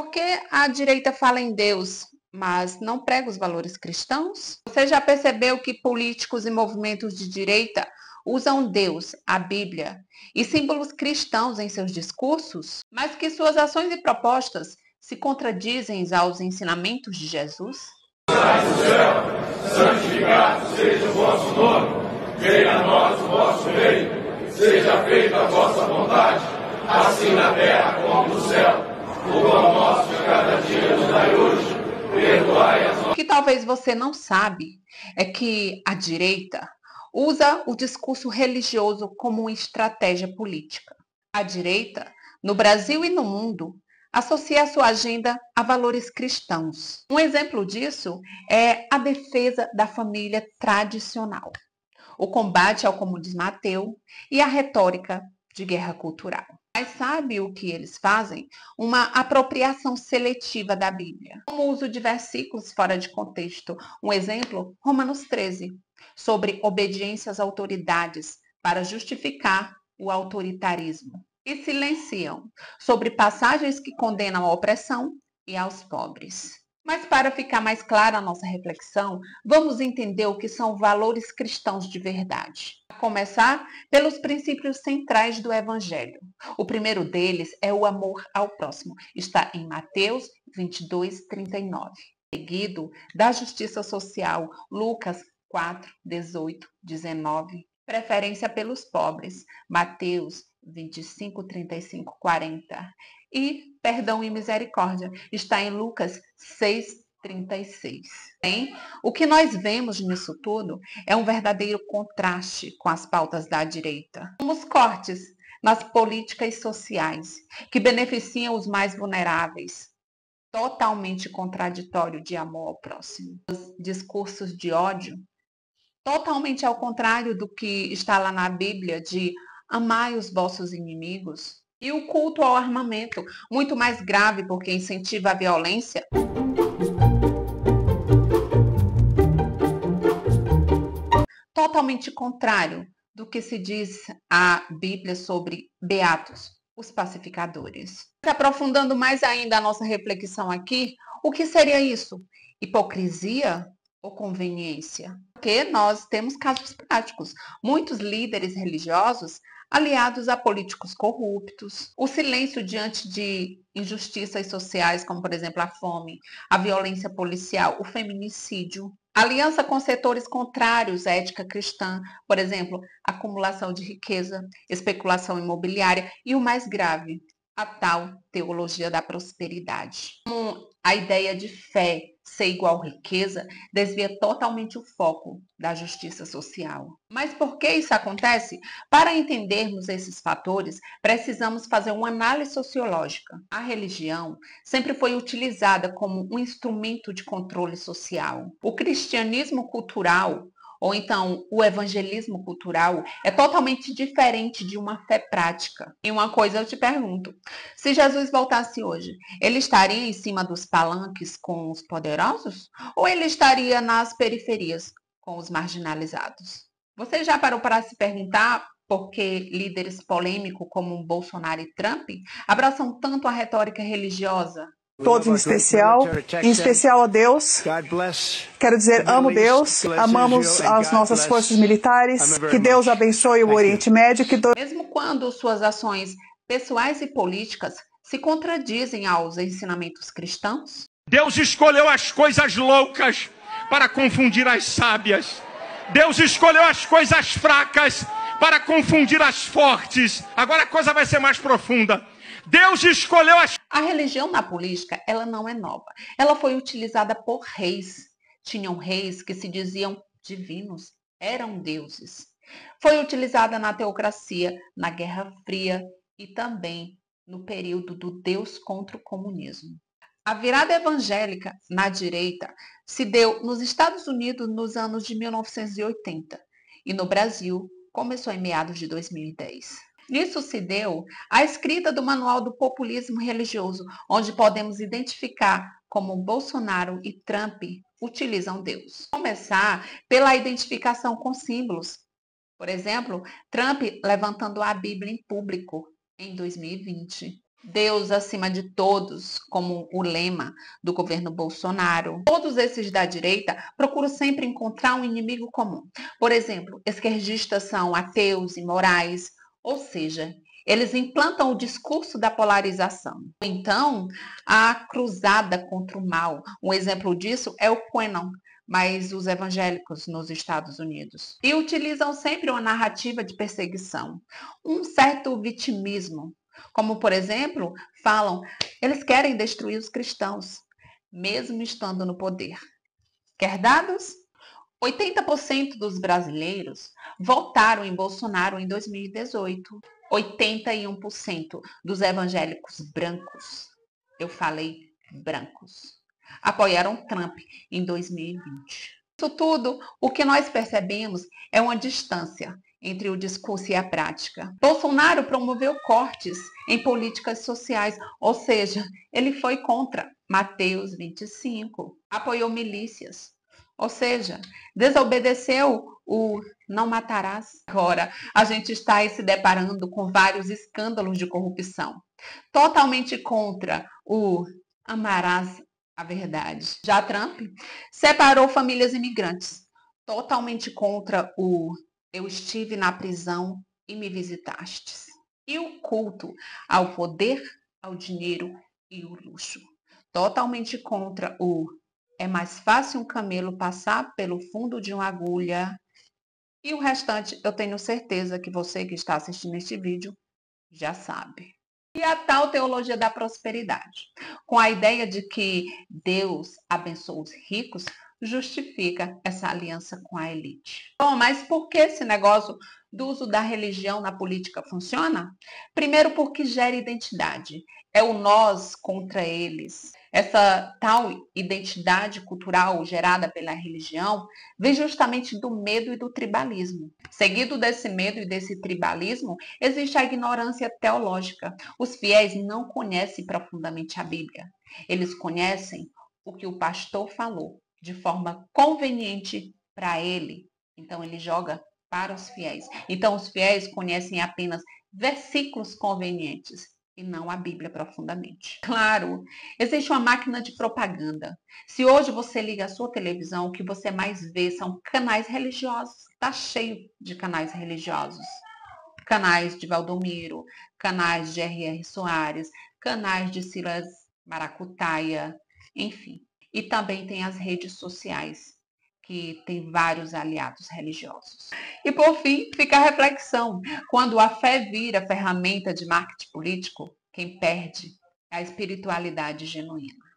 Por que a direita fala em Deus, mas não prega os valores cristãos? Você já percebeu que políticos e movimentos de direita usam Deus, a Bíblia e símbolos cristãos em seus discursos, mas que suas ações e propostas se contradizem aos ensinamentos de Jesus? Do céu, santificado seja o vosso nome, venha a nós o vosso reino, seja feita a vossa vontade, assim na terra como no céu. O pão nosso de cada dia nos dai hoje, perdoai as nossas... O que talvez você não sabe é que a direita usa o discurso religioso como uma estratégia política. A direita, no Brasil e no mundo, associa a sua agenda a valores cristãos. Um exemplo disso é a defesa da família tradicional, o combate ao comunismo ateu e a retórica de guerra cultural. Mas sabe o que eles fazem? Uma apropriação seletiva da Bíblia, como o uso de versículos fora de contexto. Um exemplo, Romanos 13, sobre obediência às autoridades para justificar o autoritarismo. E silenciam sobre passagens que condenam a opressão e aos pobres. Mas para ficar mais clara a nossa reflexão, vamos entender o que são valores cristãos de verdade. A começar pelos princípios centrais do Evangelho. O primeiro deles é o amor ao próximo. Está em Mateus 22, 39. Seguido da justiça social, Lucas 4, 18, 19. Preferência pelos pobres, Mateus 25, 35, 40. E perdão e misericórdia está em Lucas 6, 36. Bem, o que nós vemos nisso tudo é um verdadeiro contraste com as pautas da direita. Os cortes nas políticas sociais que beneficiam os mais vulneráveis, totalmente contraditório de amor ao próximo. Os discursos de ódio, totalmente ao contrário do que está lá na Bíblia de amai os vossos inimigos. E o culto ao armamento, muito mais grave porque incentiva a violência. Totalmente contrário do que se diz a Bíblia sobre beatos, os pacificadores. Aprofundando mais ainda a nossa reflexão aqui, o que seria isso? Hipocrisia ou conveniência? Porque nós temos casos práticos. Muitos líderes religiosos aliados a políticos corruptos, o silêncio diante de injustiças sociais, como, por exemplo, a fome, a violência policial, o feminicídio, aliança com setores contrários à ética cristã, por exemplo, acumulação de riqueza, especulação imobiliária e o mais grave, a tal teologia da prosperidade. A ideia de fé ser igual riqueza desvia totalmente o foco da justiça social. Mas por que isso acontece? Para entendermos esses fatores, precisamos fazer uma análise sociológica. A religião sempre foi utilizada como um instrumento de controle social. O cristianismo cultural, ou então o evangelismo cultural, é totalmente diferente de uma fé prática. E uma coisa eu te pergunto, se Jesus voltasse hoje, ele estaria em cima dos palanques com os poderosos? Ou ele estaria nas periferias com os marginalizados? Você já parou para se perguntar por que líderes polêmicos como Bolsonaro e Trump abraçam tanto a retórica religiosa? Todos em especial a Deus. Quero dizer, amo Deus, amamos as nossas forças militares, que Deus abençoe o Oriente Médio. Mesmo quando suas ações pessoais e políticas se contradizem aos ensinamentos cristãos? Deus escolheu as coisas loucas para confundir as sábias. Deus escolheu as coisas fracas para confundir as fortes. Agora a coisa vai ser mais profunda. Deus escolheu as... A religião na política, ela não é nova. Ela foi utilizada por reis. Tinham reis que se diziam divinos, eram deuses. Foi utilizada na teocracia, na Guerra Fria e também no período do Deus contra o comunismo. A virada evangélica na direita se deu nos Estados Unidos nos anos de 1980 e no Brasil começou em meados de 2010. Nisso se deu a escrita do Manual do Populismo Religioso, onde podemos identificar como Bolsonaro e Trump utilizam Deus. Começar pela identificação com símbolos. Por exemplo, Trump levantando a Bíblia em público em 2020. Deus acima de todos, como o lema do governo Bolsonaro. Todos esses da direita procuram sempre encontrar um inimigo comum. Por exemplo, esquerdistas são ateus, imorais, ou seja, eles implantam o discurso da polarização. Então, a cruzada contra o mal. Um exemplo disso é o QAnon, mas os evangélicos nos Estados Unidos. E utilizam sempre uma narrativa de perseguição, um certo vitimismo. Como, por exemplo, falam, eles querem destruir os cristãos, mesmo estando no poder. Quer dados? 80% dos brasileiros votaram em Bolsonaro em 2018. 81% dos evangélicos brancos, eu falei brancos, apoiaram Trump em 2020. Isso tudo, o que nós percebemos é uma distância entre o discurso e a prática. Bolsonaro promoveu cortes em políticas sociais, ou seja, ele foi contra Mateus 25, apoiou milícias, ou seja, desobedeceu o não matarás. Agora, a gente está aí se deparando com vários escândalos de corrupção, totalmente contra o amarás a verdade. Já Trump separou famílias imigrantes, totalmente contra o eu estive na prisão e me visitastes. E o culto ao poder, ao dinheiro e o luxo, totalmente contra o é mais fácil um camelo passar pelo fundo de uma agulha. E o restante, eu tenho certeza que você que está assistindo este vídeo já sabe. E a tal teologia da prosperidade, com a ideia de que Deus abençoa os ricos, justifica essa aliança com a elite. Bom, mas por que esse negócio do uso da religião na política funciona? Primeiro, porque gera identidade. É o nós contra eles. Essa tal identidade cultural gerada pela religião vem justamente do medo e do tribalismo. Seguido desse medo e desse tribalismo, existe a ignorância teológica. Os fiéis não conhecem profundamente a Bíblia. Eles conhecem o que o pastor falou de forma conveniente para ele. Então, ele joga para os fiéis. Então, os fiéis conhecem apenas versículos convenientes e não a Bíblia profundamente. Claro, existe uma máquina de propaganda. Se hoje você liga a sua televisão, o que você mais vê são canais religiosos. Está cheio de canais religiosos. Canais de Valdomiro, canais de R.R. Soares, canais de Silas Maracutaia, enfim. E também tem as redes sociais, que tem vários aliados religiosos. E por fim, fica a reflexão. Quando a fé vira ferramenta de marketing político, quem perde é a espiritualidade genuína.